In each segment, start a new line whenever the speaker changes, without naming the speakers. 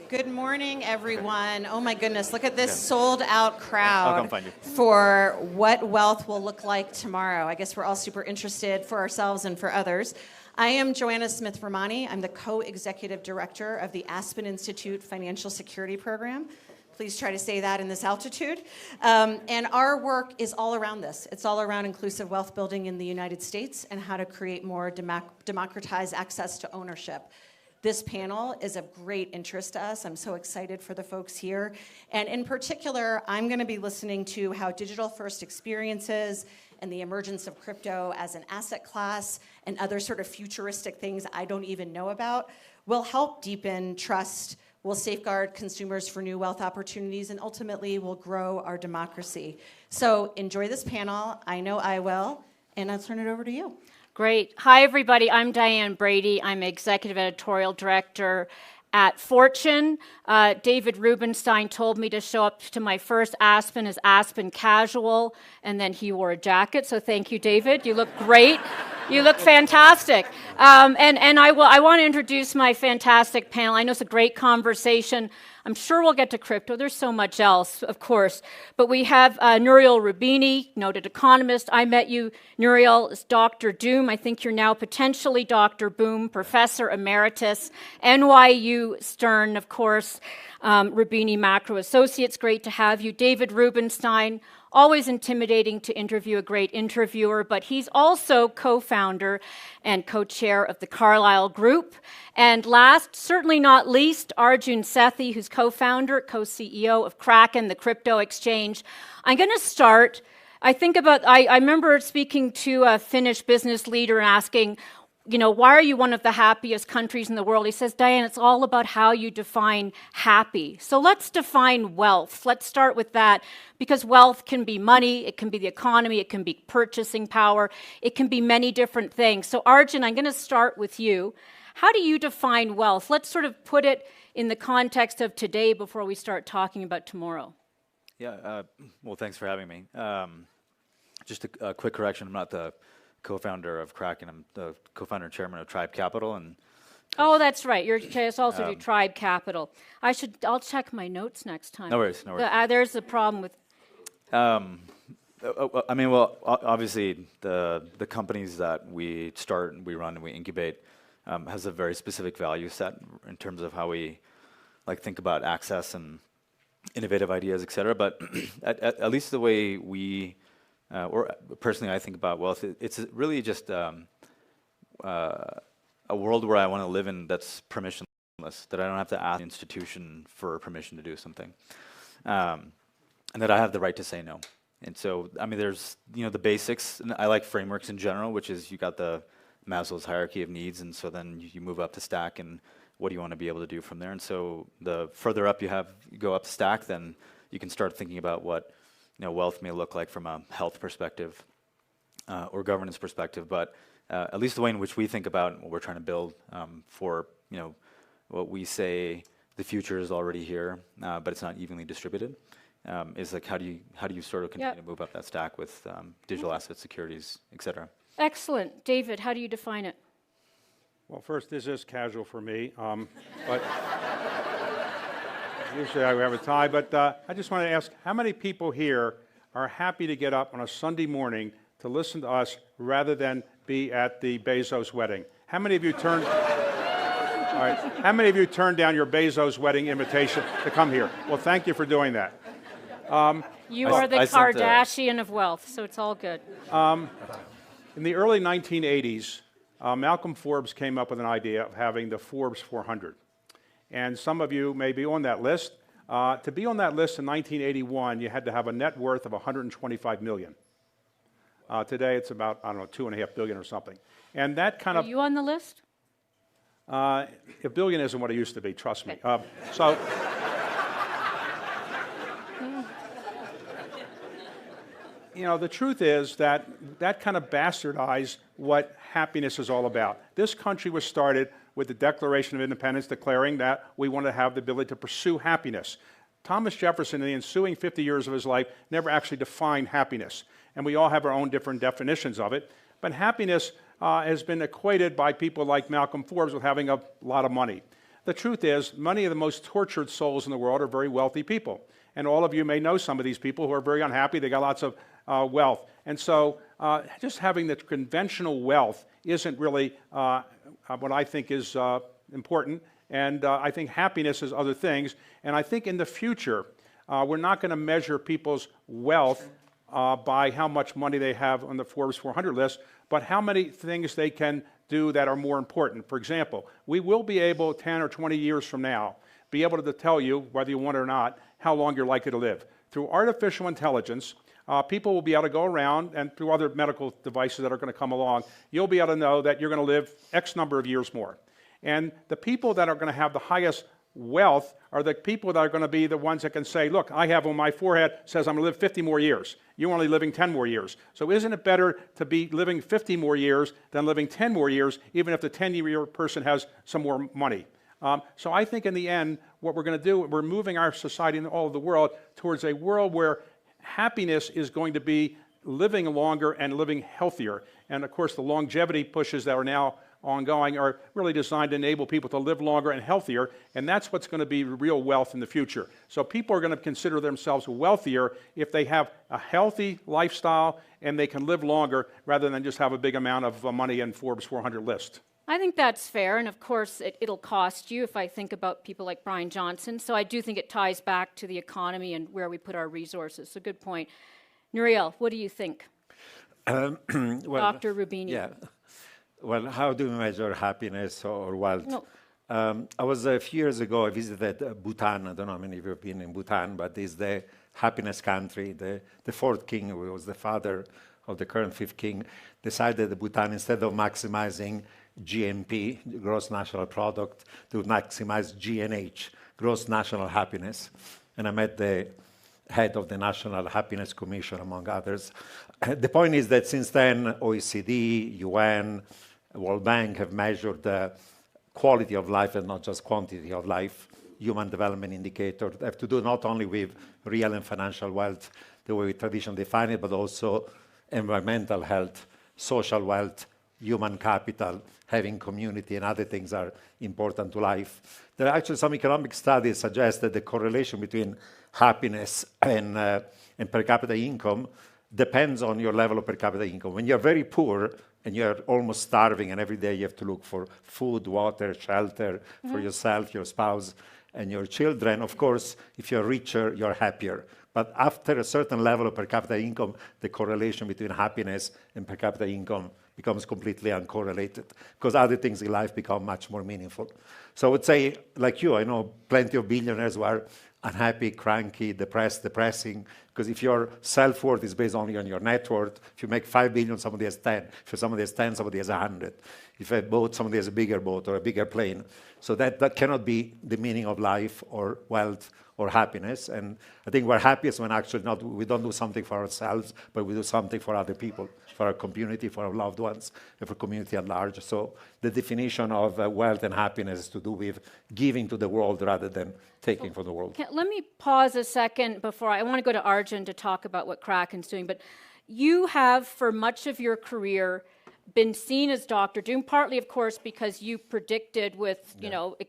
Good morning, everyone. Oh my goodness, look at this sold out crowd
I'll come find you.
for what wealth will look like tomorrow. I guess we're all super interested for ourselves and for others. I am Joanna Smith-Romani. I'm the co-executive director of the Aspen Institute Financial Security Program. Please try to say that in this altitude. And our work is all around this. It's all around inclusive wealth building in the United States and how to create more democratized access to ownership. This panel is of great interest to us. I'm so excited for the folks here. And in particular, I'm going to be listening to how digital-first experiences and the emergence of crypto as an asset class and other sort of futuristic things I don't even know about will help deepen trust, will safeguard consumers for new wealth opportunities, and ultimately will grow our democracy. So enjoy this panel. I know I will. And I'll turn it over to you.
Great. Hi, everybody. I'm Diane Brady. I'm Executive Editorial Director at Fortune. David Rubenstein told me to show up to my first Aspen as Aspen Casual, and then he wore a jacket. So thank you, David. You look great. You look fantastic. And I want to introduce my fantastic panel. I know it's a great conversation. I'm sure we'll get to crypto. There's so much else, of course. But we have Nouriel Roubini, noted economist. I met you, Nouriel, as Dr. Doom. I think you're now potentially Dr. Boom, Professor Emeritus, NYU Stern, of course. Roubini Macro Associates, great to have you. David Rubenstein, always intimidating to interview a great interviewer, but he's also co-founder and co-chair of the Carlyle Group. And last, certainly not least, Arjun Sethi, who's co-founder, co-CEO of Kraken, the crypto exchange. I'm going to start. I remember speaking to a Finnish business leader and asking, why are you one of the happiest countries in the world? He says, Diane, it's all about how you define happy. So let's define wealth. Let's start with that, because wealth can be money, it can be the economy, it can be purchasing power, it can be many different things. So Arjun, I'm going to start with you. How do you define wealth? Let's sort of put it in the context of today before we start talking about tomorrow.
Yeah, well, thanks for having me. Just a quick correction, I'm not the co-founder of Kraken. I'm the co-founder and chairman of Tribe Capital.
Oh, that's right. You're also do Tribe Capital. I'll check my notes next time.
No worries.
There's a problem with.
Obviously, the companies that we start and we run and we incubate has a very specific value set in terms of how we think about access and innovative ideas, et cetera. But at least the way we or personally, I think about wealth. It's really just a world where I want to live in that's permissionless, that I don't have to ask the institution for permission to do something, and that I have the right to say no. And so, there's the basics. And I like frameworks in general, which is you got the Maslow's hierarchy of needs, and so then you move up the stack, and what do you want to be able to do from there? And so, the further up you go up the stack, then you can start thinking about what wealth may look like from a health perspective or governance perspective, but at least the way in which we think about what we're trying to build for what we say the future is already here, but it's not evenly distributed, is how do you sort of continue to move up that stack with digital asset securities, et cetera.
Excellent. David, how do you define it?
Well, first, this is casual for me, but usually I have a tie, but I just want to ask, how many people here are happy to get up on a Sunday morning to listen to us rather than be at the Bezos wedding? How many of you turned How many of you turned down your Bezos wedding invitation to come here? Well, thank you for doing that.
You are the Kardashian of wealth, so it's all good.
In the early 1980s, Malcolm Forbes came up with an idea of having the Forbes 400. And some of you may be on that list. To be on that list in 1981, you had to have a net worth of $125 million. Today, it's about, $2.5 billion or something. And that kind of...
Are you on the list?
A billion isn't what it used to be, trust me. The truth is that kind of bastardized what happiness is all about. This country was started with the Declaration of Independence declaring that we want to have the ability to pursue happiness. Thomas Jefferson, in the ensuing 50 years of his life, never actually defined happiness. And we all have our own different definitions of it. But happiness has been equated by people like Malcolm Forbes with having a lot of money. the truth is, many of the most tortured souls in the world are very wealthy people. And all of you may know some of these people who are very unhappy. They got lots of wealth. And so just having the conventional wealth isn't really what I think is important. And I think happiness is other things. And I think in the future, we're not going to measure people's wealth by how much money they have on the Forbes 400 list, but how many things they can do that are more important. For example, we will be able 10 or 20 years from now, be able to tell you, whether you want it or not, how long you're likely to live. Through artificial intelligence, people will be able to go around, and through other medical devices that are going to come along, you'll be able to know that you're going to live X number of years more. And the people that are going to have the highest wealth are the people that are going to be the ones that can say, look, I have on my forehead, says I'm going to live 50 more years. You're only living 10 more years. So isn't it better to be living 50 more years than living 10 more years, even if the 10-year person has some more money? So I think in the end, what we're going to do, we're moving our society and all of the world towards a world where happiness is going to be living longer and living healthier. And of course, the longevity pushes that are now ongoing are really designed to enable people to live longer and healthier, and that's what's going to be real wealth in the future. So people are going to consider themselves wealthier if they have a healthy lifestyle and they can live longer rather than just have a big amount of money in Forbes 400 list.
I think that's fair, and of course it'll cost you if I think about people like Brian Johnson. So I do think it ties back to the economy and where we put our resources. So good point. Nouriel, what do you think?
Well,
Dr. Rubini.
Yeah. Well, how do we measure happiness or wealth?
No.
I was a few years ago, I visited Bhutan. I don't know how many of you have been in Bhutan, but it's the happiness country. The fourth king, who was the father of the current fifth king, decided that Bhutan, instead of maximizing GNP, gross national product, to maximize GNH, gross national happiness. And I met the head of the National Happiness Commission, among others. The point is that since then, OECD, UN, World Bank have measured the quality of life and not just quantity of life. Human development indicator have to do not only with real and financial wealth, the way we traditionally define it, but also environmental health, social wealth, human capital, having community, and other things are important to life. There are actually some economic studies suggest that the correlation between happiness and per capita income depends on your level of per capita income. When you're very poor and you're almost starving and every day you have to look for food, water, shelter for yourself, your spouse, and your children, of course, if you're richer, you're happier. But after a certain level of per capita income, the correlation between happiness and per capita income becomes completely uncorrelated because other things in life become much more meaningful. So I would say, like you, I know plenty of billionaires who are unhappy, cranky, depressed, depressing, because if your self-worth is based only on your net worth, if you make 5 billion, somebody has 10. If somebody has 10, somebody has 100. If a boat, somebody has a bigger boat or a bigger plane. So that cannot be the meaning of life or wealth or happiness. And I think we're happiest when actually we don't do something for ourselves, but we do something for other people, for our community, for our loved ones, and for community at large. So the definition of wealth and happiness is to do with giving to the world rather than taking from the world.
Let me pause a second before I want to go to Arjun to talk about what Kraken's doing. But you have, for much of your career, been seen as Dr. Doom, partly, of course, because you predicted with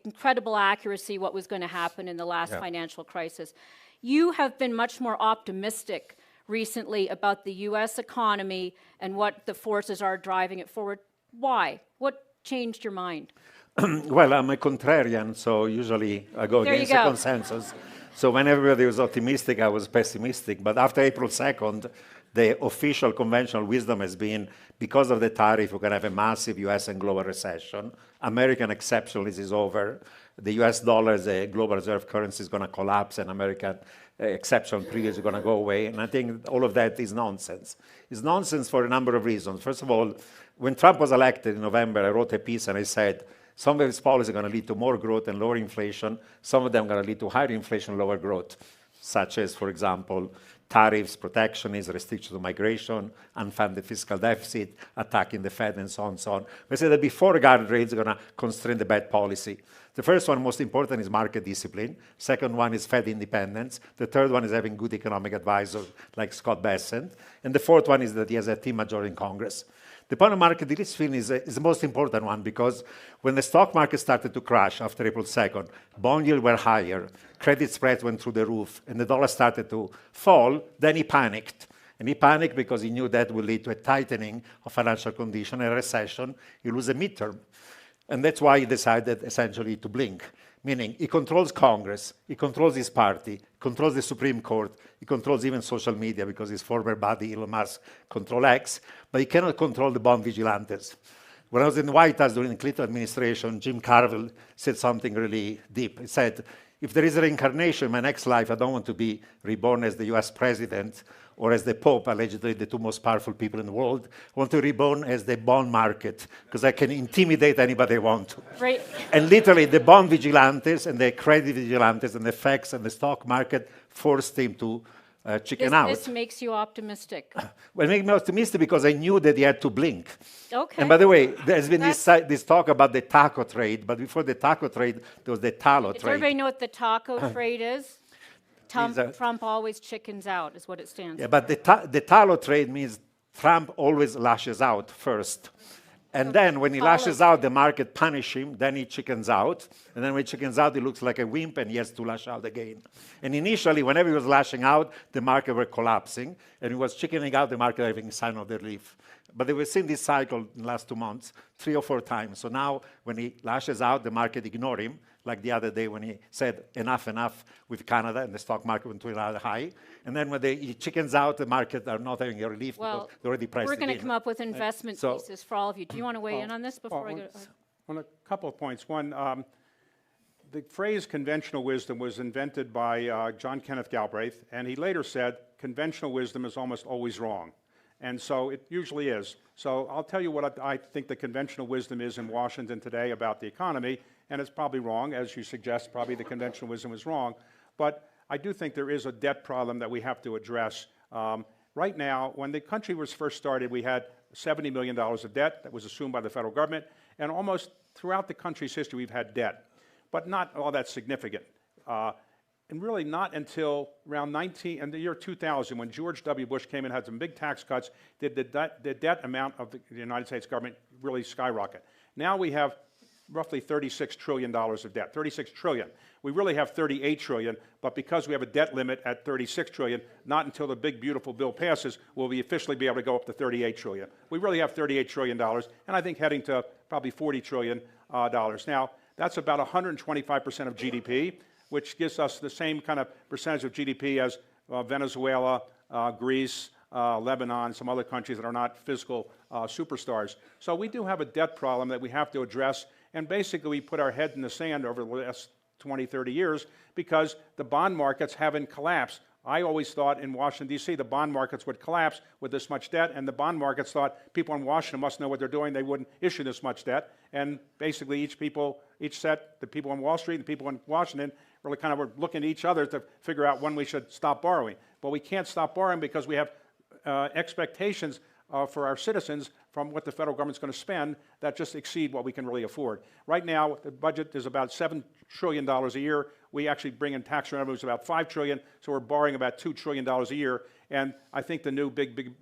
incredible accuracy what was going to happen in the last financial crisis. You have been much more optimistic recently about the U.S. economy and what the forces are driving it forward. Why? What changed your mind?
Well, I'm a contrarian, so usually I go against the consensus. So when everybody was optimistic, I was pessimistic. But after April 2nd, the official conventional wisdom has been, because of the tariff, we're going to have a massive US and global recession. American exceptionalism is over. The US dollar as a global reserve currency is going to collapse, and American exceptional periods are going to go away. And I think all of that is nonsense. It's nonsense for a number of reasons. First of all, when Trump was elected in November, I wrote a piece and I said, some of his policies are going to lead to more growth and lower inflation. Some of them are going to lead to higher inflation, lower growth, such as, for example, tariffs, protectionism, restriction to migration, unfunded fiscal deficit, attacking the Fed, and so on and so on. We said that before guardrails are going to constrain the bad policy. The first one, most important, is market discipline. Second one is Fed independence. The third one is having good economic advisors like Scott Bessent. And the fourth one is that he has a team majority in Congress. The bond market risk feeling is the most important one because when the stock market started to crash after April 2nd, bond yields were higher, credit spreads went through the roof, and the dollar started to fall, then he panicked. And he panicked because he knew that would lead to a tightening of financial condition, a recession, you lose a midterm. And that's why he decided essentially to blink, meaning he controls Congress, he controls his party, controls the Supreme Court, he controls even social media because his former buddy Elon Musk controls X, but he cannot control the bond vigilantes. When I was in the White House during the Clinton administration, Jim Carville said something really deep. He said, if there is a reincarnation in my next life, I don't want to be reborn as the US president or as the Pope, allegedly the two most powerful people in the world. I want to be reborn as the bond market because I can intimidate anybody I want to.
Right.
And literally the bond vigilantes and the credit vigilantes and the FX and the stock market forced him to chicken out.
This makes you optimistic.
Well, it made me optimistic because I knew that he had to blink.
Okay.
And by the way, there's been this talk about the taco trade, but before the taco trade, there was the tallow
Does
trade.
everybody know what the taco trade is? Trump always chickens out, is what it stands for.
Yeah, but the tallow trade means Trump always lashes out first. And then when he lashes out, the market punishes him, then he chickens out. And then when he chickens out, he looks like a wimp and he has to lash out again. And initially, whenever he was lashing out, the market were collapsing. And he was chickening out, the market having sign of relief. But we've seen this cycle in the last 2 months, 3 or 4 times. So now when he lashes out, the market ignore him, like the other day when he said enough with Canada and the stock market went to another high. And then when he chickens out, the market are not having a relief because they already priced it in.
We're going to come up with investment thesis for all of you. Do you want to weigh in on this before I go?
On a couple of points. One, the phrase conventional wisdom was invented by John Kenneth Galbraith, and he later said conventional wisdom is almost always wrong. And so it usually is. So I'll tell you what I think the conventional wisdom is in Washington today about the economy, and it's probably wrong, as you suggest, probably the conventional wisdom is wrong. But I do think there is a debt problem that we have to address. Right now, when the country was first started, we had $70 million of debt that was assumed by the federal government, and almost throughout the country's history, we've had debt, but not all that significant. And really not until around in the year 2000, when George W. Bush came in and had some big tax cuts, did the debt amount of the United States government really skyrocket. Now we have roughly $36 trillion of debt, 36 trillion. We really have 38 trillion, but because we have a debt limit at 36 trillion, not until the big, beautiful bill passes will we officially be able to go up to 38 trillion. We really have $38 trillion, and I think heading to probably $40 trillion. Now, that's about 125% of GDP, which gives us the same kind of percentage of GDP as Venezuela, Greece, Lebanon, some other countries that are not fiscal superstars. So we do have a debt problem that we have to address, and basically we put our head in the sand over the last 20, 30 years because the bond markets haven't collapsed. I always thought in Washington, D.C., the bond markets would collapse with this much debt, and the bond markets thought people in Washington must know what they're doing. They wouldn't issue this much debt. And basically each set, the people on Wall Street and the people in Washington, really kind of were looking at each other to figure out when we should stop borrowing. But we can't stop borrowing because we have expectations for our citizens from what the federal government's going to spend that just exceed what we can really afford. Right now, the budget is about $7 trillion a year. We actually bring in tax revenues about $5 trillion, so we're borrowing about $2 trillion a year. And I think the new big,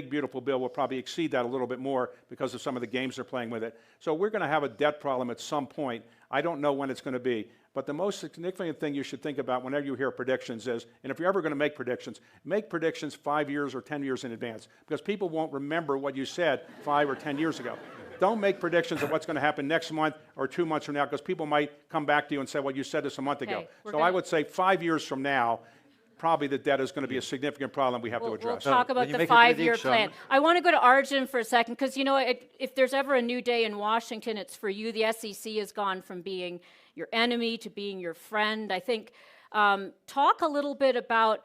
beautiful bill will probably exceed that a little bit more because of some of the games they're playing with it. So we're going to have a debt problem at some point. I don't know when it's going to be. But the most significant thing you should think about whenever you hear predictions is, and if you're ever going to make predictions 5 years or 10 years in advance, because people won't remember what you said 5 or 10 years ago. Don't make predictions of what's going to happen next month or 2 months from now, because people might come back to you and say, well, you said this a month ago. So I would say 5 years from now, probably the debt is going to be a significant problem we have to address.
We'll talk about the 5-year plan. I want to go to Arjun for a second, because, you know, if there's ever a new day in Washington, it's for you. The SEC has gone from being your enemy to being your friend. I think, talk a little bit about,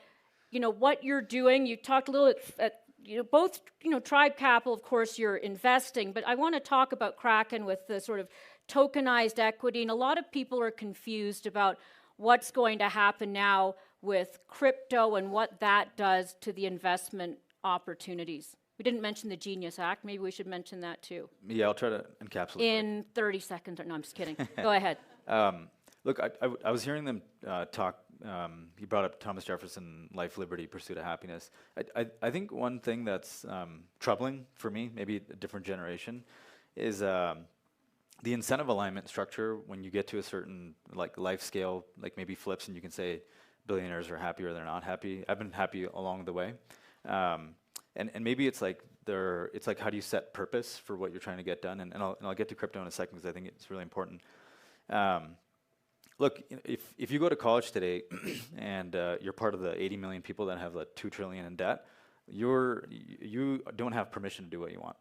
you know, what you're doing. You talked a little bit, both, Tribe Capital, of course, you're investing, but I want to talk about Kraken with the sort of tokenized equity, and a lot of people are confused about what's going to happen now with crypto and what that does to the investment opportunities. We didn't mention the Genius Act. Maybe we should mention that too.
Yeah, I'll try to encapsulate
in 30 seconds. No, I'm just kidding. Go ahead.
Look, I was hearing them talk you brought up Thomas Jefferson, life, liberty, pursuit of happiness. I think one thing that's troubling for me, maybe a different generation, is the incentive alignment structure. When you get to a certain like life scale, like maybe flips, and you can say billionaires are happy or they're not happy. I've been happy along the way, and maybe it's like how do you set purpose for what you're trying to get done? And I'll get to crypto in a second because I think it's really important. Look, if you go to college today and you're part of the 80 million people that have like $2 trillion in debt, you don't have permission to do what you want.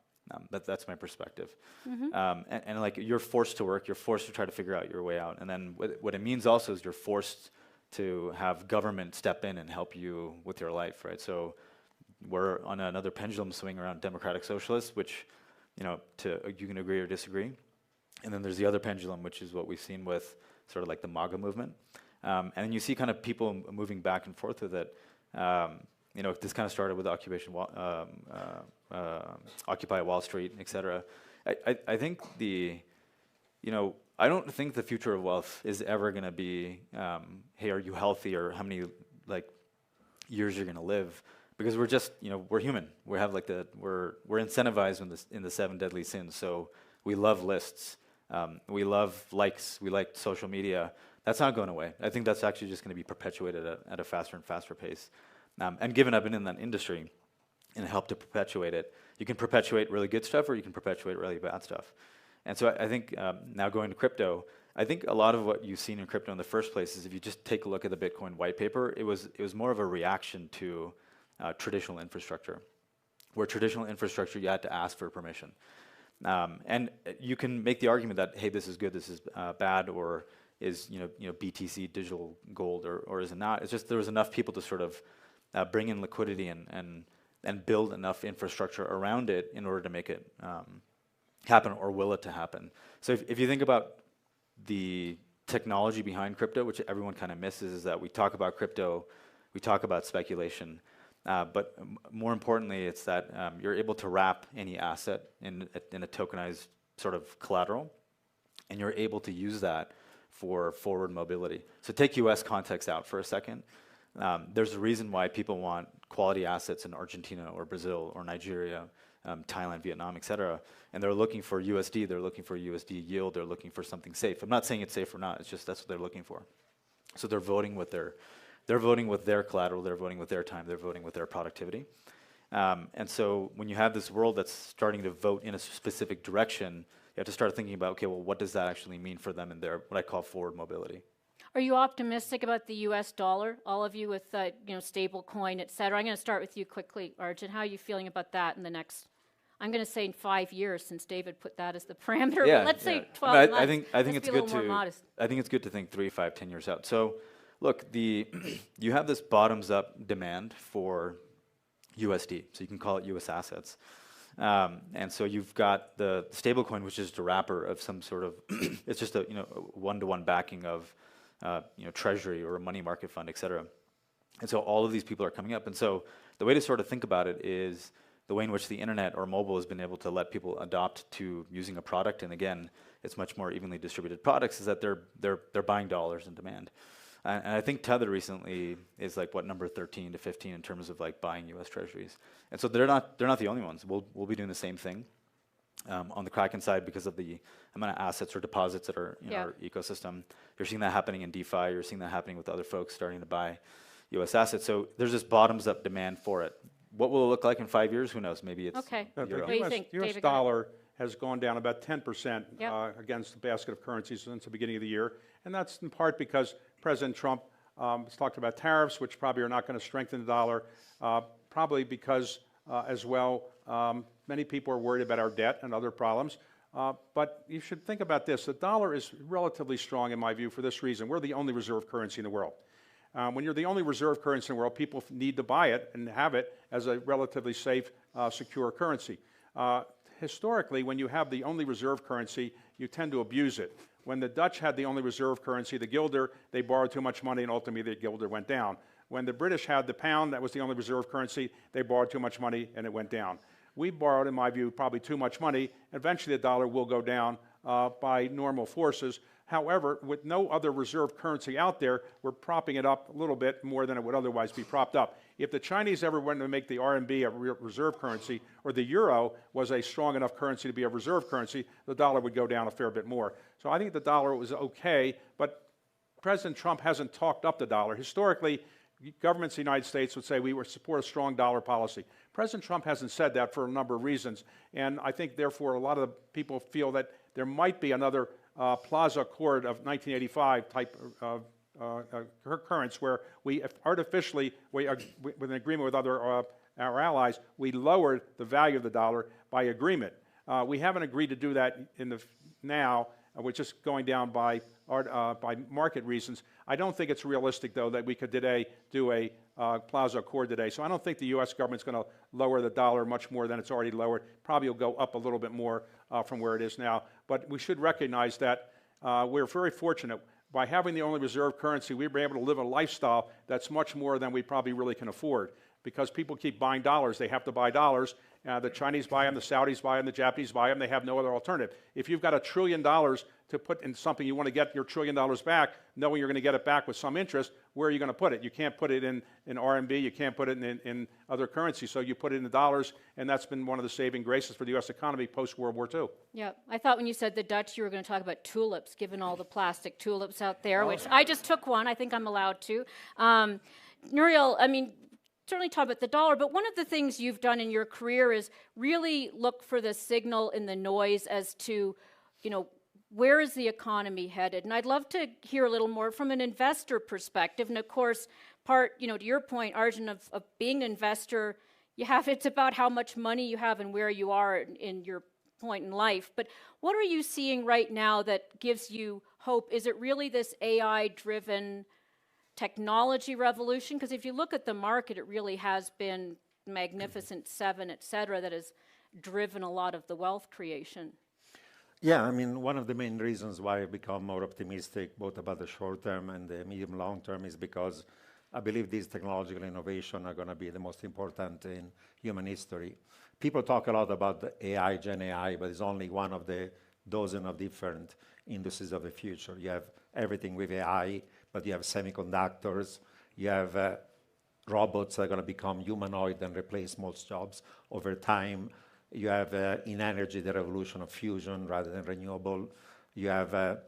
That's my perspective. And like you're forced to work, you're forced to try to figure out your way out. And then what it means also is you're forced to have government step in and help you with your life, right? So we're on another pendulum swing around democratic socialists, which, you can agree or disagree. And then there's the other pendulum, which is what we've seen with sort of like the MAGA movement. And then you see kind of people moving back and forth with it. This kind of started with Occupy Wall Street, et cetera. I think I don't think the future of wealth is ever going to be, hey, are you healthy, or how many like years you're going to live? Because we're just, we're human. We have like we're incentivized in the 7 deadly sins. So we love lists. We love likes. We like social media. That's not going away. I think that's actually just going to be perpetuated at a faster and faster pace. And given I've been in that industry and helped to perpetuate it, you can perpetuate really good stuff or you can perpetuate really bad stuff. And so I think now going to crypto, I think a lot of what you've seen in crypto in the first place is if you just take a look at the Bitcoin white paper, it was more of a reaction to traditional infrastructure, where traditional infrastructure you had to ask for permission. And you can make the argument that, hey, this is good, this is bad, or is BTC digital gold, or is it not? It's just there was enough people to sort of bring in liquidity and build enough infrastructure around it in order to make it happen, or will it to happen. So if you think about the technology behind crypto, which everyone kind of misses, is that we talk about crypto, we talk about speculation, but more importantly, it's that you're able to wrap any asset in a tokenized sort of collateral, and you're able to use that for forward mobility. So take US context out for a second. There's a reason why people want quality assets in Argentina or Brazil or Nigeria, Thailand, Vietnam, et cetera. And they're looking for USD, they're looking for USD yield, they're looking for something safe. I'm not saying it's safe or not, it's just that's what they're looking for. So they're voting with their collateral, they're voting with their time, they're voting with their productivity. And so when you have this world that's starting to vote in a specific direction, you have to start thinking about, okay, well, what does that actually mean for them in their, what I call forward mobility?
Are you optimistic about the U.S. dollar, all of you with stable coin, et cetera? I'm going to start with you quickly, Arjun. How are you feeling about that in the next, I'm going to say in 5 years, since David put that as the parameter, but let's say 12 months.
I think it's good
more modest.
I think it's good to think 3, 5, 10 years out. So look, you have this bottoms-up demand for USD, so you can call it US assets. And so you've got the stablecoin, which is just a wrapper of some sort of, it's just a one-to-one backing of treasury or a money market fund, et cetera. And so all of these people are coming up. And so the way to sort of think about it is the way in which the internet or mobile has been able to let people adopt to using a product, and again, it's much more evenly distributed products, is that they're buying dollars in demand. And I think Tether recently is like number 13 to 15 in terms of like buying U.S. treasuries. And so they're not the only ones. We'll be doing the same thing on the Kraken side because of the amount of assets or deposits that are in our ecosystem. You're seeing that happening in DeFi. You're seeing that happening with other folks starting to buy U.S. assets. So there's this bottoms-up demand for it. What will it look like in 5 years? Who knows? Maybe it's
okay.
The
What do you think,
US
David?
dollar has gone down about 10%
Yep.
against the basket of currencies since the beginning of the year. And that's in part because President Trump has talked about tariffs, which probably are not going to strengthen the dollar, probably because as well, many people are worried about our debt and other problems. But you should think about this. The dollar is relatively strong, in my view, for this reason. We're the only reserve currency in the world. When you're the only reserve currency in the world, people need to buy it and have it as a relatively safe, secure currency. Historically, when you have the only reserve currency, you tend to abuse it. When the Dutch had the only reserve currency, the guilder, they borrowed too much money and ultimately the guilder went down. When the British had the pound, that was the only reserve currency, they borrowed too much money and it went down. We borrowed, in my view, probably too much money. Eventually the dollar will go down by normal forces. However, with no other reserve currency out there, we're propping it up a little bit more than it would otherwise be propped up. If the Chinese ever wanted to make the RMB a reserve currency, or the euro was a strong enough currency to be a reserve currency, the dollar would go down a fair bit more. So I think the dollar was okay, but President Trump hasn't talked up the dollar. Historically, governments in the United States would say we would support a strong dollar policy. President Trump hasn't said that for a number of reasons, and I think therefore a lot of the people feel that there might be another Plaza Accord of 1985 type of occurrence where we artificially, with an agreement with our allies, we lowered the value of the dollar by agreement. We haven't agreed to do that now. We're just going down by market reasons. I don't think it's realistic, though, that we could today do a Plaza Accord today. So I don't think the U.S. government's going to lower the dollar much more than it's already lowered. Probably will go up a little bit more from where it is now. But we should recognize that we're very fortunate. By having the only reserve currency, we've been able to live a lifestyle that's much more than we probably really can afford. Because people keep buying dollars, they have to buy dollars. The Chinese buy them, the Saudis buy them, the Japanese buy them. They have no other alternative. If you've got $1 trillion to put in something you want to get your $1 trillion back, knowing you're going to get it back with some interest, where are you going to put it? You can't put it in RMB. You can't put it in other currencies. So you put it in the dollars, and that's been one of the saving graces for the U.S. economy post-World War II.
Yeah, I thought when you said the Dutch, you were going to talk about tulips, given all the plastic tulips out there, which I just took one. I think I'm allowed to. Nouriel, I mean, certainly talk about the dollar, but one of the things you've done in your career is really look for the signal in the noise as to, where is the economy headed? And I'd love to hear a little more from an investor perspective. And of course, part, to your point, Arjun, of being an investor, it's about how much money you have and where you are in your point in life. But what are you seeing right now that gives you hope? Is it really this AI-driven technology revolution? Because if you look at the market, it really has been Magnificent Seven, et cetera, that has driven a lot of the wealth creation.
Yeah, I mean, one of the main reasons why I've become more optimistic, both about the short term and the medium long term, is because I believe these technological innovations are going to be the most important in human history. People talk a lot about the AI, Gen AI, but it's only one of the dozen of different industries of the future. You have everything with AI, but you have semiconductors, you have robots that are going to become humanoid and replace most jobs over time. You have in energy the revolution of fusion rather than renewable. You have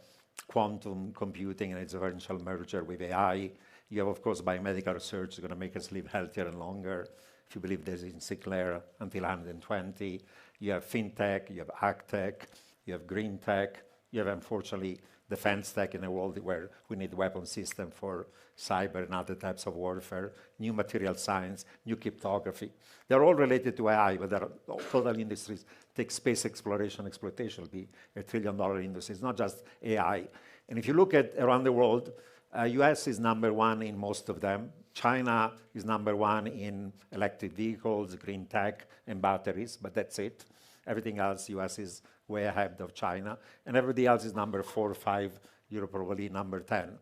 quantum computing and its eventual merger with AI. You have, of course, biomedical research is going to make us live healthier and longer. If you believe there's in Sinclair until 120. You have fintech, you have agtech, you have green tech. You have, unfortunately, defense tech in a world where we need weapon system for cyber and other types of warfare, new material science, new cryptography. They're all related to AI, but they're total industries. Take space exploration, exploitation will be $1 trillion industry. It's not just AI. And if you look at around the world, US is number one in most of them. China is number one in electric vehicles, green tech, and batteries, but that's it. Everything else, US is way ahead of China. And everybody else is number 4 or 5, Europe probably number 10.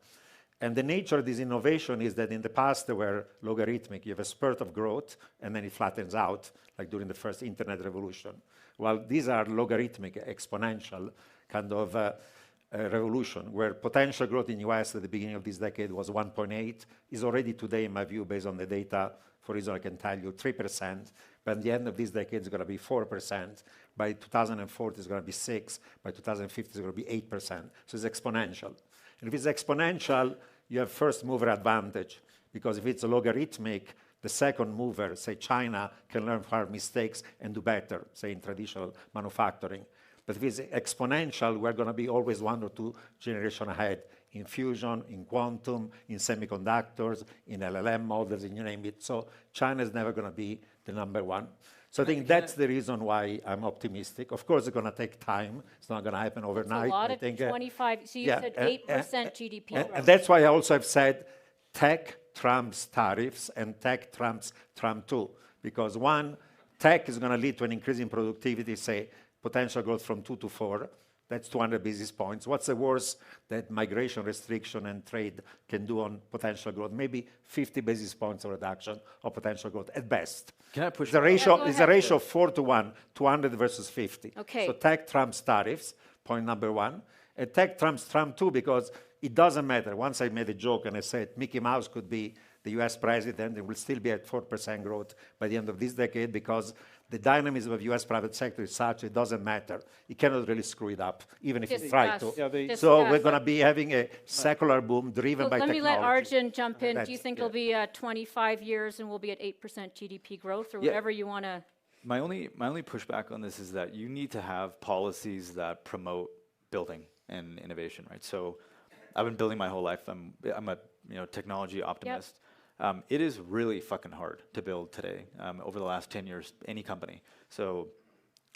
And the nature of this innovation is that in the past they were logarithmic. You have a spurt of growth, and then it flattens out, like during the first internet revolution. Well, these are logarithmic, exponential kind of revolution, where potential growth in US at the beginning of this decade was 1.8, is already today, in my view, based on the data, for reason I can tell you, 3%. But at the end of this decade, it's going to be 4%. By 2040, it's going to be 6%. By 2050, it's going to be 8%. So it's exponential. And if it's exponential, you have first mover advantage. Because if it's logarithmic, the second mover, say China, can learn from our mistakes and do better, say in traditional manufacturing. But if it's exponential, we're going to be always 1 or 2 generations ahead in fusion, in quantum, in semiconductors, in LLM models, and you name it. So China is never going to be the number one. So I think that's the reason why I'm optimistic. Of course, it's going to take time. It's not going to happen overnight.
It's a lot of 25. So you said 8% GDP growth.
And that's why I also have said tech trumps tariffs and tech trumps Trump too. Because one, tech is going to lead to an increase in productivity, say, potential growth from 2 to 4. That's 200 basis points. What's the worst that migration restriction and trade can do on potential growth? Maybe 50 basis points of reduction of potential growth at best.
Can I push?
The ratio is a ratio of 4 to 1, 200 versus 50.
Okay.
So tech trumps tariffs, point number one. And tech trumps Trump too, because it doesn't matter. Once I made a joke and I said Mickey Mouse could be the US president and will still be at 4% growth by the end of this decade, because the dynamism of US private sector is such it doesn't matter. You cannot really screw it up, even if you try to.
Discuss.
So we're going to be having a secular boom driven by
Let
technology.
me let Arjun jump in. Do you
That's-
think it'll be 25 years and we'll be at 8% GDP growth, or
Yeah.
whatever you want to?
My only pushback on this is that you need to have policies that promote building and innovation, right? So I've been building my whole life. I'm a technology optimist. It is really fucking hard to build today. Over the last 10 years, any company. So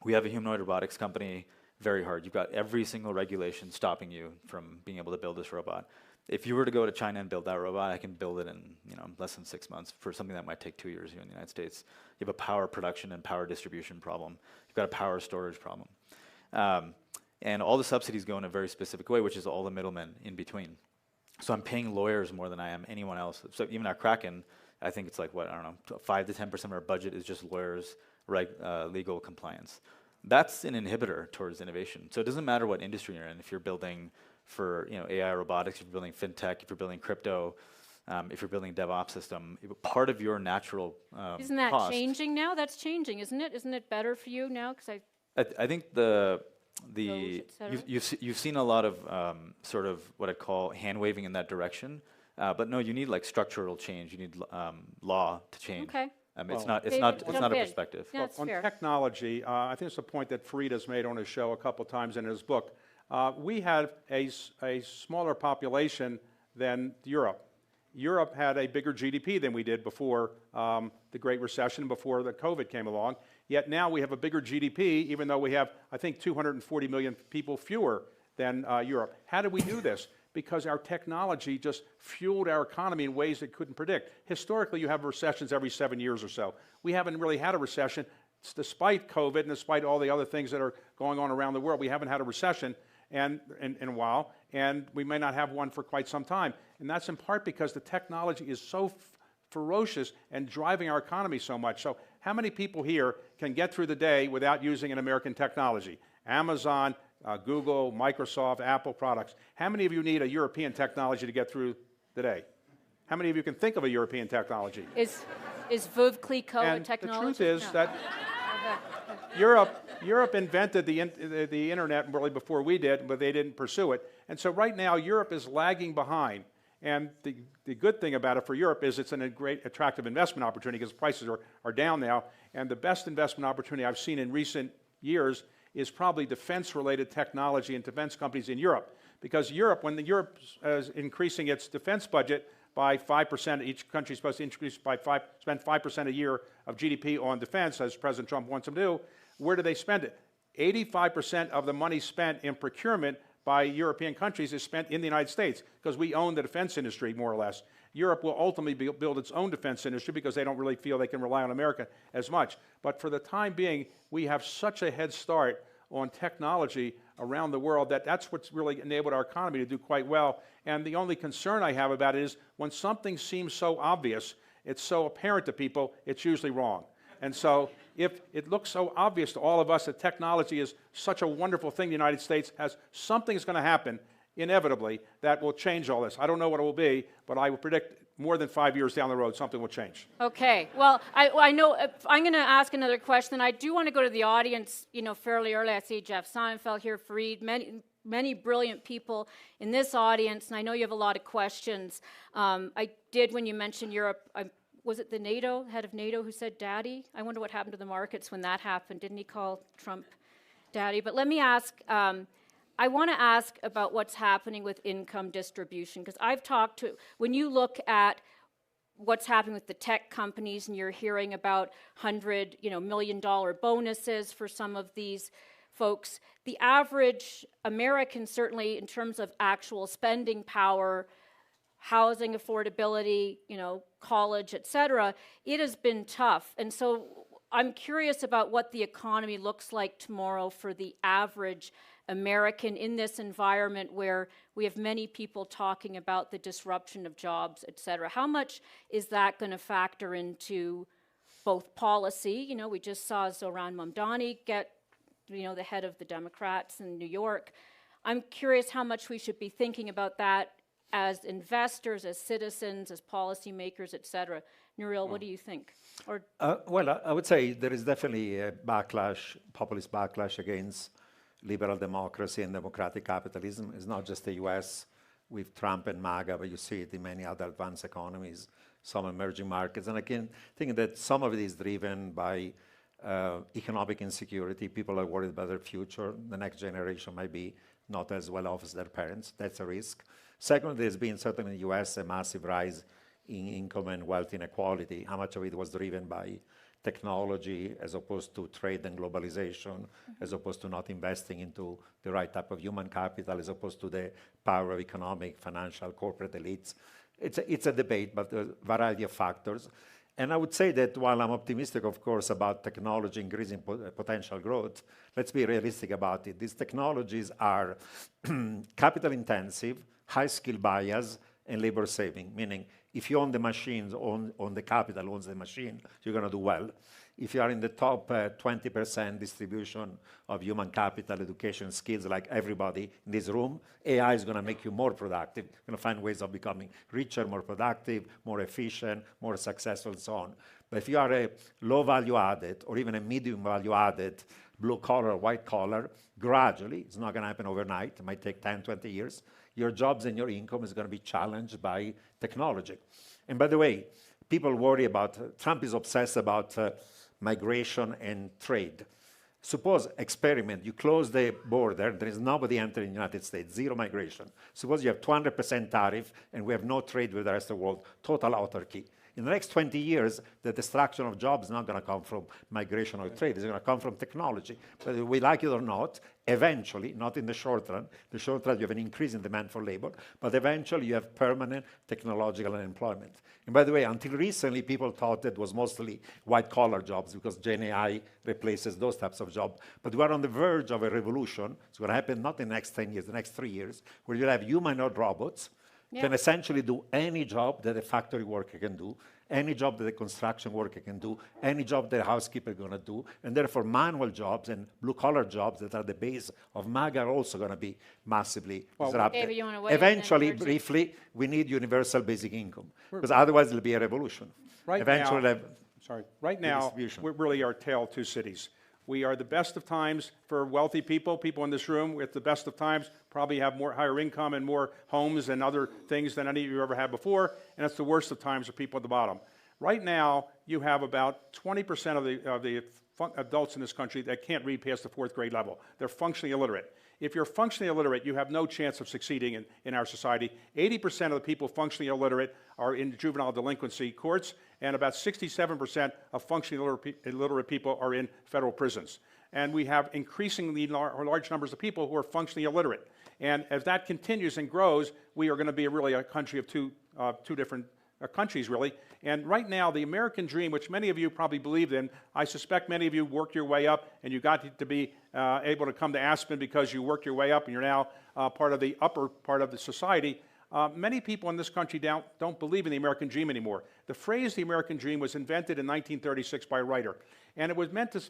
we have a humanoid robotics company, very hard. You've got every single regulation stopping you from being able to build this robot. If you were to go to China and build that robot, I can build it in less than 6 months for something that might take 2 years here in the United States. You have a power production and power distribution problem. You've got a power storage problem. And all the subsidies go in a very specific way, which is all the middlemen in between. So I'm paying lawyers more than I am anyone else. So even at Kraken, I think it's like, 5 to 10% of our budget is just lawyers, legal compliance. That's an inhibitor towards innovation. So it doesn't matter what industry you're in. If you're building for AI robotics, if you're building fintech, if you're building crypto, if you're building a DevOps system, part of your natural
Isn't that
cost,
changing now? That's changing, isn't it? Isn't it better for you now? Because
I think you've seen a lot of sort of what I'd call hand waving in that direction, but no, you need like structural change. You need law to change.
Okay.
It's not
jump
a
in.
perspective.
Yeah, that's
On
fair.
technology, I think it's a point that Farida's made on his show a couple times in his book. We have a smaller population than Europe. Europe had a bigger GDP than we did before the Great Recession, before the COVID came along. Yet now we have a bigger GDP, even though we have, I think, 240 million people fewer than Europe. How did we do this? Because our technology just fueled our economy in ways it couldn't predict. Historically, you have recessions every 7 years or so. We haven't really had a recession. Despite COVID and despite all the other things that are going on around the world, we haven't had a recession in a while, and we may not have one for quite some time. And that's in part because the technology is so ferocious and driving our economy so much. So how many people here can get through the day without using an American technology? Amazon, Google, Microsoft, Apple products. How many of you need a European technology to get through the day? How many of you can think of a European technology?
Is Veuve Clicquot a
And
technology?
the truth is
No.
that Europe invented the internet really before we did, but they didn't pursue it. And so right now, Europe is lagging behind. And the good thing about it for Europe is it's a great attractive investment opportunity because prices are down now. And the best investment opportunity I've seen in recent years is probably defense-related technology and defense companies in Europe. Because Europe, when Europe is increasing its defense budget by 5%, each country is supposed to spend 5% a year of GDP on defense, as President Trump wants them to do. Where do they spend it? 85% of the money spent in procurement by European countries is spent in the United States because we own the defense industry, more or less. Europe will ultimately build its own defense industry because they don't really feel they can rely on America as much. But for the time being, we have such a head start on technology around the world that's what's really enabled our economy to do quite well. And the only concern I have about it is when something seems so obvious, it's so apparent to people, it's usually wrong. And so if it looks so obvious to all of us that technology is such a wonderful thing, the United States has, something's going to happen inevitably that will change all this. I don't know what it will be, but I would predict more than 5 years down the road, something will change.
Okay. Well, I know I'm going to ask another question. I do want to go to the audience, fairly early. I see Jeff Sonnenfeld here, Fareed, many brilliant people in this audience, and I know you have a lot of questions. I did, when you mentioned Europe, was it the head of NATO who said daddy? I wonder what happened to the markets when that happened. Didn't he call Trump daddy? But let me ask, I want to ask about what's happening with income distribution, because I've talked to, when you look at what's happening with the tech companies and you're hearing about $100 million bonuses for some of these folks, the average American, certainly in terms of actual spending power, housing affordability, college, et cetera, it has been tough. And so I'm curious about what the economy looks like tomorrow for the average American in this environment where we have many people talking about the disruption of jobs, et cetera. How much is that going to factor into both policy? We just saw Zohran Mamdani get, the head of the Democrats in New York, I'm curious how much we should be thinking about that as investors, as citizens, as policymakers, et cetera. Nouriel, what do you think? Or
Well, I would say there is definitely a backlash, populist backlash against liberal democracy and democratic capitalism. It's not just the US with Trump and MAGA, but you see it in many other advanced economies, some emerging markets. And I can think that some of it is driven by economic insecurity. People are worried about their future. The next generation might be not as well off as their parents. That's a risk. Second, there's been, certainly in the US, a massive rise in income and wealth inequality. How much of it was driven by technology as opposed to trade and globalization, as opposed to not investing into the right type of human capital, as opposed to the power of economic, financial, corporate elites. It's a debate, but there's a variety of factors. And I would say that while I'm optimistic, of course, about technology increasing potential growth, let's be realistic about it. These technologies are capital intensive, high skill bias, and labor saving, meaning if you own the machines, own the capital owns the machine, you're going to do well. If you are in the top 20% distribution of human capital, education, skills, like everybody in this room, AI is going to make you more productive. You're going to find ways of becoming richer, more productive, more efficient, more successful, and so on. But if you are a low value added or even a medium value added, blue collar, white collar, gradually, it's not going to happen overnight, it might take 10, 20 years, your jobs and your income is going to be challenged by technology. And by the way, people worry about, Trump is obsessed about migration and trade. Suppose, experiment, you close the border, there is nobody entering the United States, zero migration. Suppose you have 200% tariff and we have no trade with the rest of the world, total autarky. In the next 20 years, the destruction of jobs is not going to come from migration or trade. It's going to come from technology. Whether we like it or not, eventually, not in the short run, you have an increase in demand for labor, but eventually you have permanent technological unemployment. And by the way, until recently, people thought that was mostly white-collar jobs because Gen AI replaces those types of jobs. But we are on the verge of a revolution. It's going to happen not in the next 10 years, the next 3 years, where you'll have humanoid robots can essentially do any job that a factory worker can do, any job that a construction worker can do, any job that a housekeeper is going to do, and therefore manual jobs and blue-collar jobs that are the base of MAGA are also going to be massively disrupted.
David, you want to weigh in
Eventually,
then?
briefly, we need universal basic income, because otherwise it'll be a revolution.
Right now, we really are a tale of two cities. We are the best of times for wealthy people in this room. We're at the best of times, probably have higher income and more homes and other things than any of you ever had before, and it's the worst of times for people at the bottom. Right now, you have about 20% of the adults in this country that can't read past the 4th grade level. They're functionally illiterate. If you're functionally illiterate, you have no chance of succeeding in our society. 80% of the people functionally illiterate are in juvenile delinquency courts, and about 67% of functionally illiterate people are in federal prisons. And we have increasingly large numbers of people who are functionally illiterate. And as that continues and grows, we are going to be really a country of two different countries, really. And right now, the American dream, which many of you probably believed in, I suspect many of you worked your way up and you got to be able to come to Aspen because you worked your way up and you're now part of the upper part of the society. Many people in this country don't believe in the American dream anymore. The phrase the American dream was invented in 1936 by a writer, and it was meant to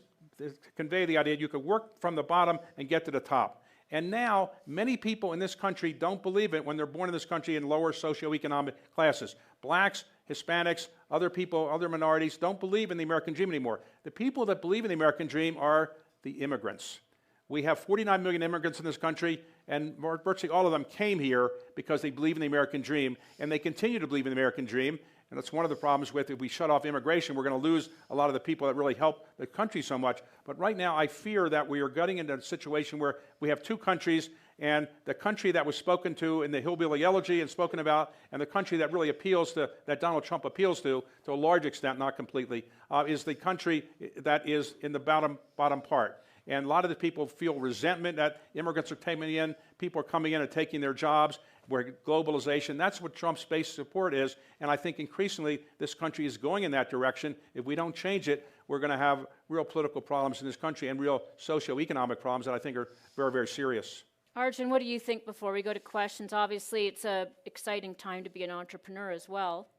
convey the idea you could work from the bottom and get to the top. And now, many people in this country don't believe it when they're born in this country in lower socioeconomic classes. Blacks, Hispanics, other people, other minorities don't believe in the American dream anymore. The people that believe in the American dream are the immigrants. We have 49 million immigrants in this country, and virtually all of them came here because they believe in the American dream, and they continue to believe in the American dream. And that's one of the problems with if we shut off immigration, we're going to lose a lot of the people that really help the country so much. But right now, I fear that we are getting into a situation where we have two countries, and the country that was spoken to in the hillbilly elegy and spoken about, and the country that really appeals to, that Donald Trump appeals to a large extent, not completely, is the country that is in the bottom part. And a lot of the people feel resentment that immigrants are coming in, people are coming in and taking their jobs, where globalization, that's what Trump's base support is. And I think increasingly this country is going in that direction. If we don't change it, we're going to have real political problems in this country and real socioeconomic problems that I think are very, very serious.
Arjun, what do you think before we go to questions? Obviously, it's an exciting time to be an entrepreneur as well.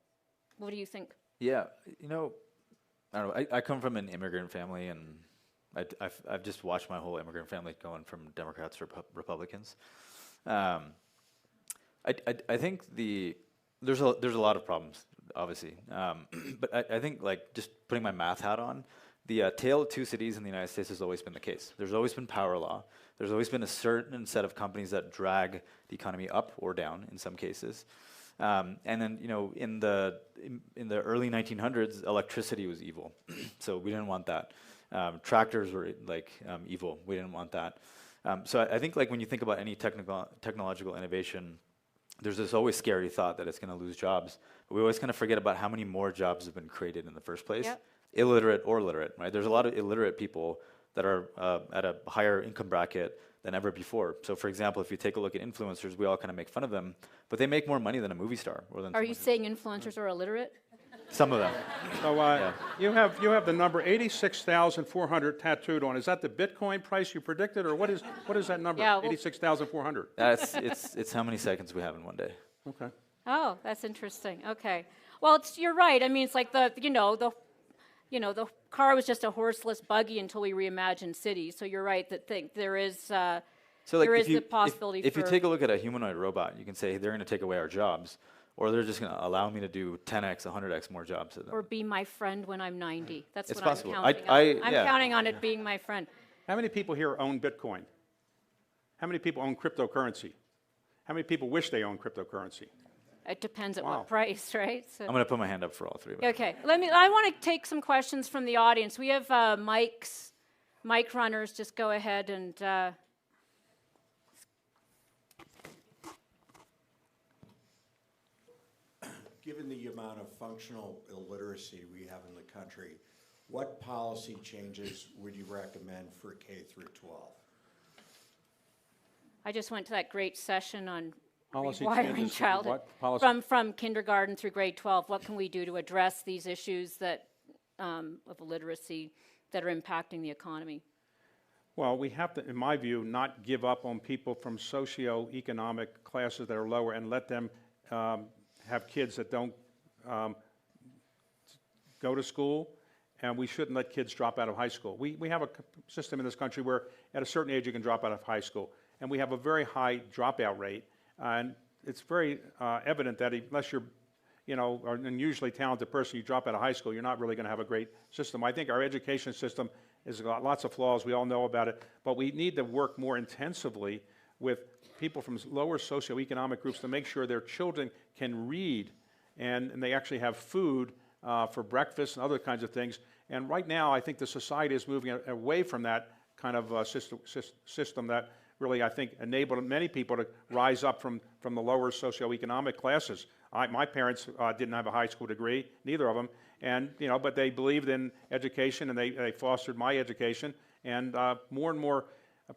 What do you think?
Yeah, you know, I don't know. I come from an immigrant family, and I've just watched my whole immigrant family going from Democrats to Republicans. I think there's a lot of problems, obviously, but I think like just putting my math hat on, the tale of two cities in the United States has always been the case. There's always been power law. There's always been a certain set of companies that drag the economy up or down in some cases. And then, you know, in the early 1900s, electricity was evil, so we didn't want that. Tractors were like evil. We didn't want that. So I think like when you think about any technological innovation, there's this always scary thought that it's going to lose jobs. But we always kind of forget about how many more jobs have been created in the first place,
Yep.
illiterate or literate, right? There's a lot of illiterate people that are at a higher income bracket than ever before. So for example, if you take a look at influencers, we all kind of make fun of them, but they make more money than a movie star. Or than
Are you saying influencers are illiterate?
some of them.
So you have the number 86,400 tattooed on. Is that the Bitcoin price you predicted, or what is that number?
Yeah, well-
86,400.
It's how many seconds we have in one day.
Okay.
Oh, that's interesting. Okay. Well, you're right. I mean, it's like the car was just a horseless buggy until we reimagined cities. So you're right that there is
So like
there
if
is
you,
the possibility
if
for
you take a look at a humanoid robot, you can say they're going to take away our jobs, or they're just going to allow me to do 10x, 100x more jobs.
or be my friend when I'm 90. That's
It's
what
possible.
I'm counting on. I'm
yeah.
counting on it being my friend.
How many people here own Bitcoin? How many people own cryptocurrency? How many people wish they owned cryptocurrency?
It depends at
Wow.
what price, right? So.
I'm going to put my hand up for all three of them.
Okay, I want to take some questions from the audience. We have mic runners. Just go ahead and.
Given the amount of functional illiteracy we have in the country, what policy changes would you recommend for K through 12?
I just went to that great session on
Policy
rewiring
changes,
childhood
what policy?
from kindergarten through grade 12. What can we do to address these issues that of illiteracy that are impacting the economy?
Well, we have to, in my view, not give up on people from socioeconomic classes that are lower and let them have kids that don't go to school, and we shouldn't let kids drop out of high school. We have a system in this country where at a certain age you can drop out of high school, and we have a very high dropout rate, and it's very evident that unless you're an unusually talented person, you drop out of high school, you're not really going to have a great system. I think our education system has got lots of flaws, we all know about it, but we need to work more intensively with people from lower socioeconomic groups to make sure their children can read and they actually have food for breakfast and other kinds of things. And right now, I think the society is moving away from that kind of system that really, I think, enabled many people to rise up from the lower socioeconomic classes. My parents didn't have a high school degree, neither of them, and but they believed in education and they fostered my education. And more and more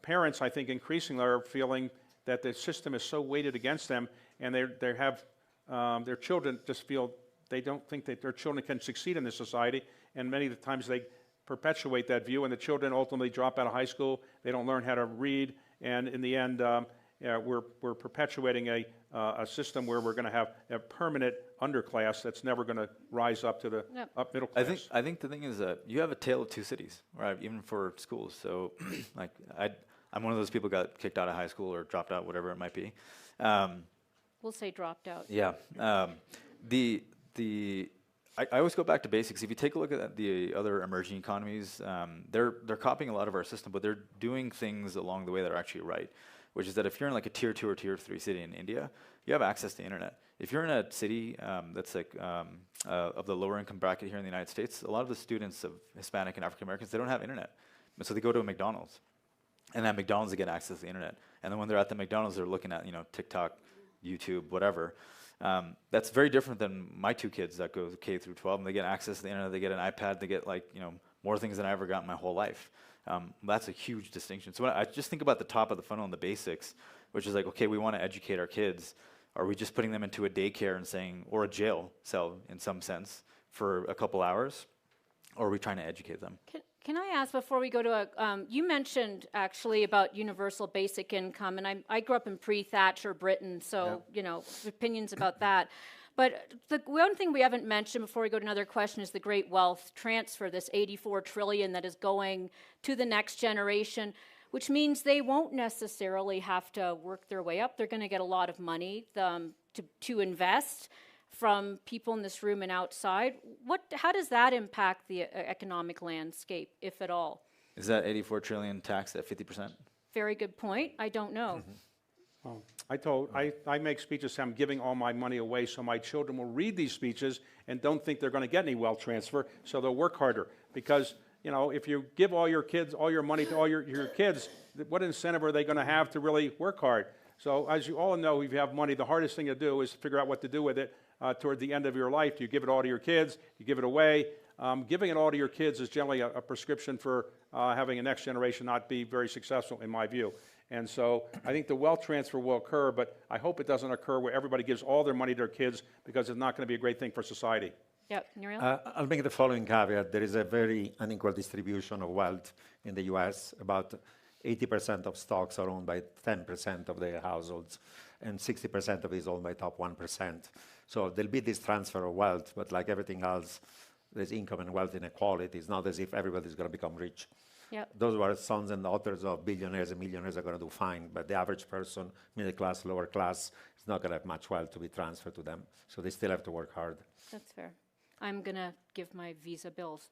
parents, I think, increasingly are feeling that the system is so weighted against them, and they have their children just feel they don't think that their children can succeed in this society, and many of the times they perpetuate that view, and the children ultimately drop out of high school. They don't learn how to read, and in the end, we're perpetuating a system where we're going to have a permanent underclass that's never going to rise up to the up middle class.
I think the thing is that you have a tale of two cities, right? Even for schools. So, like, I'm one of those people who got kicked out of high school or dropped out, whatever it might be.
We'll say dropped out.
Yeah. I always go back to basics. If you take a look at the other emerging economies, they're copying a lot of our system, but they're doing things along the way that are actually right. Which is that if you're in like a tier 2 or tier 3 city in India, you have access to internet. If you're in a city that's like of the lower income bracket here in the United States, a lot of the students of Hispanic and African Americans, they don't have internet. And so they go to a McDonald's. And at McDonald's, they get access to the internet. And then when they're at the McDonald's, they're looking at TikTok, YouTube, whatever. That's very different than my two kids that go K through 12, and they get access to the internet, they get an iPad, they get more things than I ever got in my whole life. That's a huge distinction. So when I just think about the top of the funnel and the basics, which is like, okay, we want to educate our kids. Are we just putting them into a daycare and saying, or a jail cell in some sense, for a couple hours? Or are we trying to educate them?
Can I ask before we go to you mentioned actually about universal basic income, and I grew up in pre-Thatcher Britain, so opinions about that. But the one thing we haven't mentioned before we go to another question is the great wealth transfer, this $84 trillion that is going to the next generation. which means they won't necessarily have to work their way up. They're going to get a lot of money to invest from people in this room and outside. How does that impact the economic landscape, if at all?
Is that 84 trillion taxed at 50%?
Very good point. I don't know.
I make speeches saying I'm giving all my money away so my children will read these speeches and don't think they're going to get any wealth transfer, so they'll work harder. Because, you know, if you give all your kids, all your money to all your kids, what incentive are they going to have to really work hard? So as you all know, if you have money, the hardest thing to do is figure out what to do with it toward the end of your life. Do you give it all to your kids? You give it away? Giving it all to your kids is generally a prescription for having a next generation not be very successful, in my view. And so I think the wealth transfer will occur, but I hope it doesn't occur where everybody gives all their money to their kids, because it's not going to be a great thing for society.
Yep, Muriel?
I'll make the following caveat. There is a very unequal distribution of wealth in the US. About 80% of stocks are owned by 10% of the households, and 60% of it is owned by top 1%. So there'll be this transfer of wealth, but like everything else, there's income and wealth inequality. It's not as if everybody's going to become rich.
Yep.
Those who are sons and daughters of billionaires and millionaires are going to do fine, but the average person, middle class, lower class, is not going to have much wealth to be transferred to them. So they still have to work hard.
That's fair. I'm going to give my Visa bills.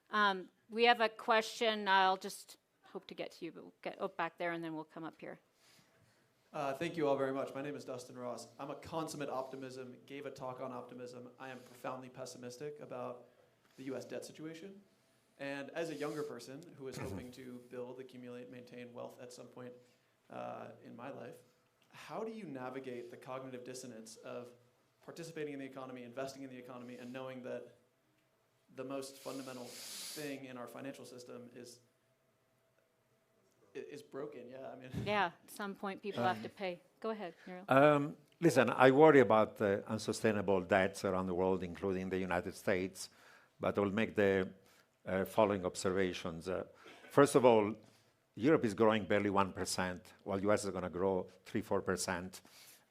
We have a question. I'll just hope to get to you, but we'll get back there, and then we'll come up here.
Thank you all very much. My name is Dustin Ross. I'm a consummate optimism, gave a talk on optimism. I am profoundly pessimistic about the U.S. debt situation. And as a younger person who is hoping to build, accumulate, maintain wealth at some point in my life, how do you navigate the cognitive dissonance of participating in the economy, investing in the economy, and knowing that the most fundamental thing in our financial system is broken? Yeah, I mean.
Yeah, at some point people have to pay. Go ahead, Muriel.
Listen, I worry about unsustainable debts around the world, including the United States, but I will make the following observations. First of all, Europe is growing barely 1%, while US is going to grow 3-4%.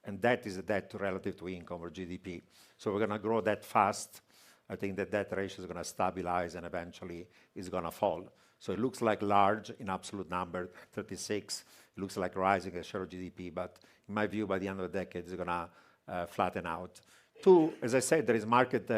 And that is a debt relative to income or GDP. So we're going to grow that fast. I think that debt ratio is going to stabilize and eventually is going to fall. So it looks like large in absolute number, 36. It looks like rising as share of GDP, but in my view, by the end of the decade, it's going to flatten out. Two, as I said, there is market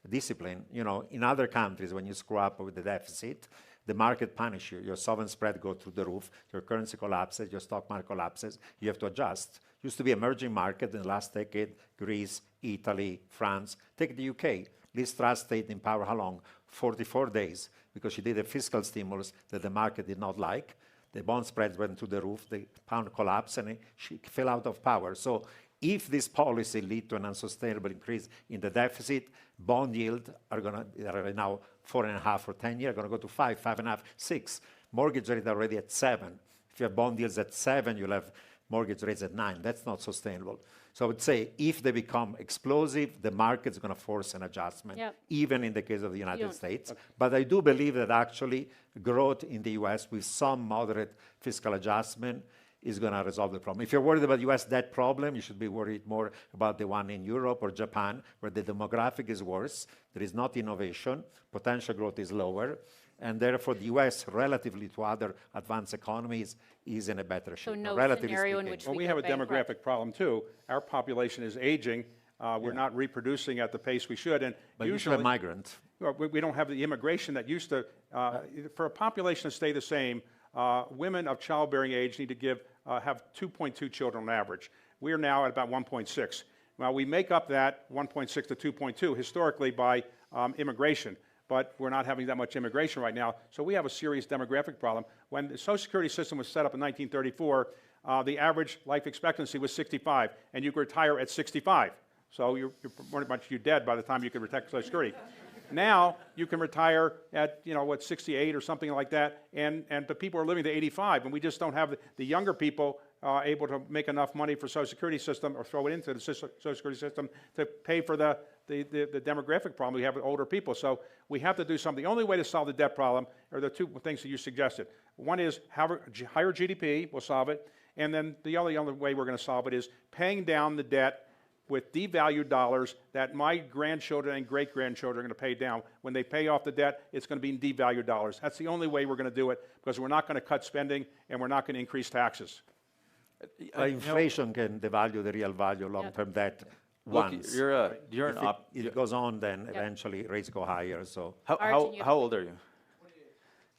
discipline. You know, in other countries, when you screw up with the deficit, the market punish you. Your sovereign spread goes through the roof. Your currency collapses. Your stock market collapses. You have to adjust. Used to be emerging market in the last decade. Greece, Italy, France. Take the UK. Liz Truss stayed in power how long? 44 days, because she did a fiscal stimulus that the market did not like. The bond spreads went through the roof. The pound collapsed, and she fell out of power. So if this policy lead to an unsustainable increase in the deficit, bond yield are now 4.5 for 10 years, are going to go to 5, 5.5, 6. Mortgage rate already at 7. If you have bond yields at 7, you'll have mortgage rates at 9. That's not sustainable. So I would say if they become explosive, the market's going to force an adjustment, even in the case of the United States. But I do believe that actually growth in the US with some moderate fiscal adjustment is going to resolve the problem. If you're worried about US debt problem, you should be worried more about the one in Europe or Japan, where the demographic is worse, there is not innovation, potential growth is lower, and therefore the US, relatively to other advanced economies, is in a better shape.
So no
relatively
scenario in
speaking.
which
Well, we have a demographic problem too. Our population is aging. We're not reproducing at the pace we should, and
But
usually
usually migrant.
we don't have the immigration that used to. For a population to stay the same, women of childbearing age need to have 2.2 children on average. We are now at about 1.6. Well, we make up that 1.6 to 2.2 historically by immigration, but we're not having that much immigration right now. So we have a serious demographic problem. When the Social Security system was set up in 1934, the average life expectancy was 65, and you could retire at 65. So you're pretty much dead by the time you could retire Social Security. Now you can retire at 68 or something like that, but people are living to 85, and we just don't have the younger people able to make enough money for Social Security system or throw it into the Social Security system to pay for the demographic problem we have with older people. So we have to do something. The only way to solve the debt problem are the two things that you suggested. One is higher GDP will solve it, and then the only way we're going to solve it is paying down the debt with devalued dollars that my grandchildren and great-grandchildren are going to pay down. When they pay off the debt, it's going to be in devalued dollars. That's the only way we're going to do it, because we're not going to cut spending and we're not going to increase taxes.
Inflation can devalue the real value of long-term debt once.
Look, you're
If
an
it goes on, then eventually rates go higher. So
how old are you?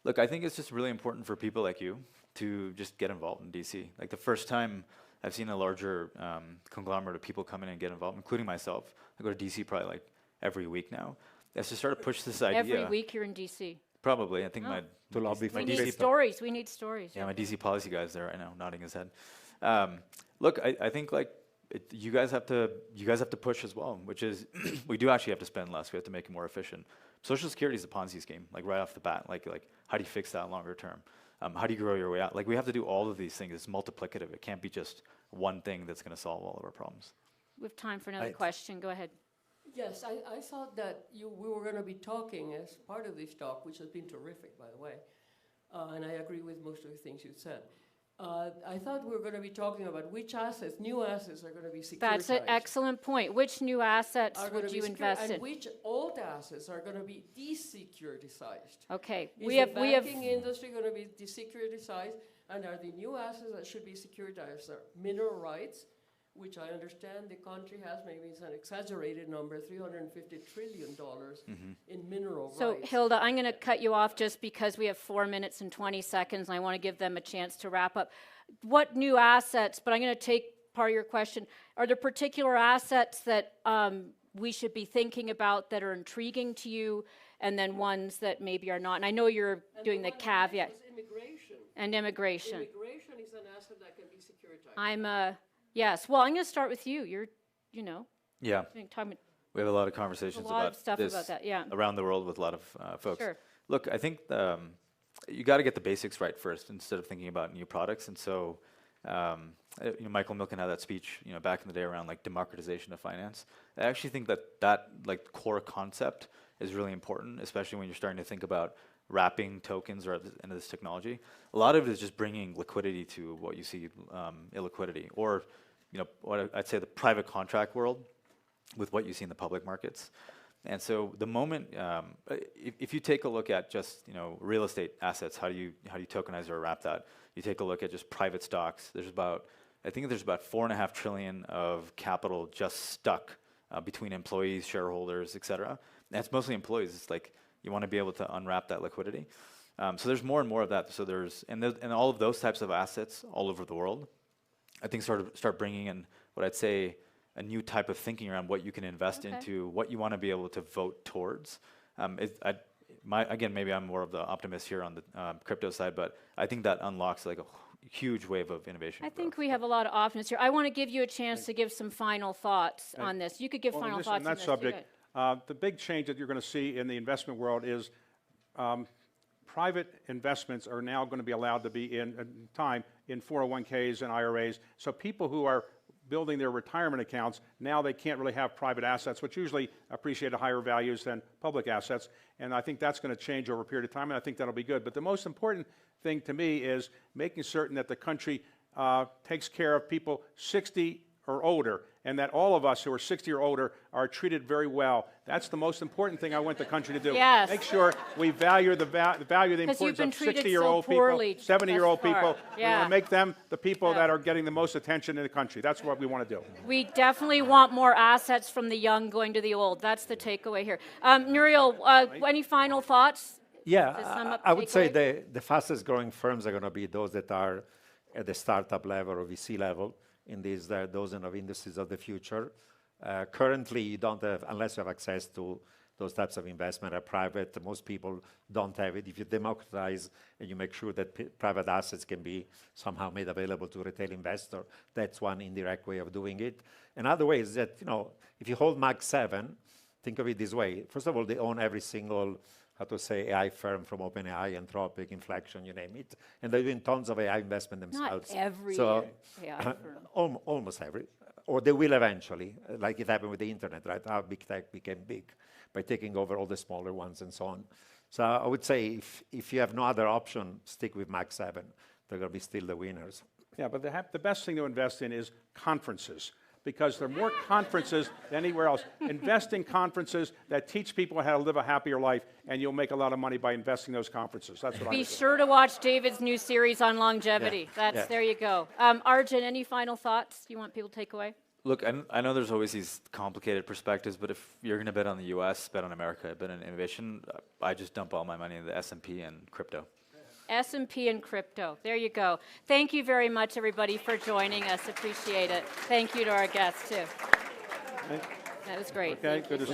Look, I think it's just really important for people like you to just get involved in DC. Like the first time I've seen a larger conglomerate of people come in and get involved, including myself. I go to DC probably like every week now. That's to start to push this idea.
Every week you're in DC.
Probably. I think
to lobby for
We
DC.
need stories. We need stories.
Yeah, my DC policy guy's there right now, nodding his head. Look, I think like you guys have to push as well, which is we do actually have to spend less. We have to make it more efficient. Social Security is a Ponzi scheme, like right off the bat. Like how do you fix that longer term? How do you grow your way out? Like we have to do all of these things. It's multiplicative. It can't be just one thing that's going to solve all of our problems.
We have time for another question. Go ahead.
Yes, I thought that we were going to be talking as part of this talk, which has been terrific, by the way, and I agree with most of the things you said. I thought we were going to be talking about which assets, new assets, are going to be securitized.
That's an excellent point. Which new assets
Are gonna
would
be
you invest
and
in?
which old assets are going to be desecuritized?
Okay,
Is
we
the
have
banking industry going to be desecuritized, and are the new assets that should be securitized are mineral rights, which I understand the country has, maybe it's an exaggerated number, $350 trillion in mineral
So,
rights.
Hilda, I'm going to cut you off just because we have 4 minutes and 20 seconds, and I want to give them a chance to wrap up. What new assets, but I'm going to take part of your question, are there particular assets that we should be thinking about that are intriguing to you, and then ones that maybe are not? And I know you're doing the caveat.
Is immigration.
And immigration.
Immigration is an asset that can be securitized.
Yes. Well, I'm going to start with you. You're,
Yeah,
talking
we have a lot of conversations
a lot
about
of stuff
this
about that. Yeah.
around the world with a lot of folks.
Sure.
Look, I think you got to get the basics right first instead of thinking about new products. And so, Michael Milken had that speech, back in the day around like democratization of finance. I actually think that like core concept is really important, especially when you're starting to think about wrapping tokens or into this technology. A lot of it is just bringing liquidity to what you see illiquidity, or what I'd say the private contract world with what you see in the public markets. And so the moment, if you take a look at just real estate assets, how do you tokenize or wrap that? You take a look at just private stocks. I think there's about $4.5 trillion of capital just stuck between employees, shareholders, et cetera. And it's mostly employees. It's like you want to be able to unwrap that liquidity. So there's more and more of that. So and all of those types of assets all over the world, I think start bringing in what I'd say a new type of thinking around what you can invest into, what you want to be able to vote towards. Again, maybe I'm more of the optimist here on the crypto side, but I think that unlocks like a huge wave of innovation.
I think we have a lot of optimists here. I want to give you a chance to give some final thoughts on this. You could give final thoughts
on that
this.
subject. The big change that you're going to see in the investment world is private investments are now going to be allowed to be in 401ks and IRAs. So people who are building their retirement accounts, now they can't really have private assets, which usually appreciate at higher values than public assets. And I think that's going to change over a period of time, and I think that'll be good. But the most important thing to me is making certain that the country takes care of people 60 or older, and that all of us who are 60 or older are treated very well. That's the most important thing I want the country to do.
Yes.
Make sure we value the importance of 60-year-old people, 70-year-old people.
Yeah.
We want to make them the people that are getting the most attention in the country. That's what we want to do.
We definitely want more assets from the young going to the old. That's the takeaway here. Muriel, any final thoughts?
Yeah, I would say the fastest growing firms are going to be those that are at the startup level or VC level in these dozen of industries of the future. Currently, you don't have, unless you have access to those types of investment are private. Most people don't have it. If you democratize and you make sure that private assets can be somehow made available to retail investor, that's one indirect way of doing it. Another way is that, if you hold Mag 7, think of it this way. First of all, they own every single AI firm from OpenAI, Anthropic, Inflection, you name it. And they're doing tons of AI investment themselves.
Not every
AI
firm.
Almost every. Or they will eventually, like it happened with the internet, right? How big tech became big by taking over all the smaller ones and so on. So I would say if you have no other option, stick with Mag 7. They're going to be still the winners.
Yeah, but the best thing to invest in is conferences. because there are more conferences than anywhere else. Invest in conferences that teach people how to live a happier life, and you'll make a lot of money by investing in those conferences. That's what I
Be
would do.
sure to watch David's new series on longevity. There you go. Arjun, any final thoughts you want people to take away?
Look, I know there's always these complicated perspectives, but if you're going to bet on the U.S., bet on America, bet on innovation, I just dump all my money into the S&P and crypto.
S&P and crypto. There you go. Thank you very much, everybody, for joining us. Appreciate it. Thank you to our guests, too. That was great.
Okay, good to see you.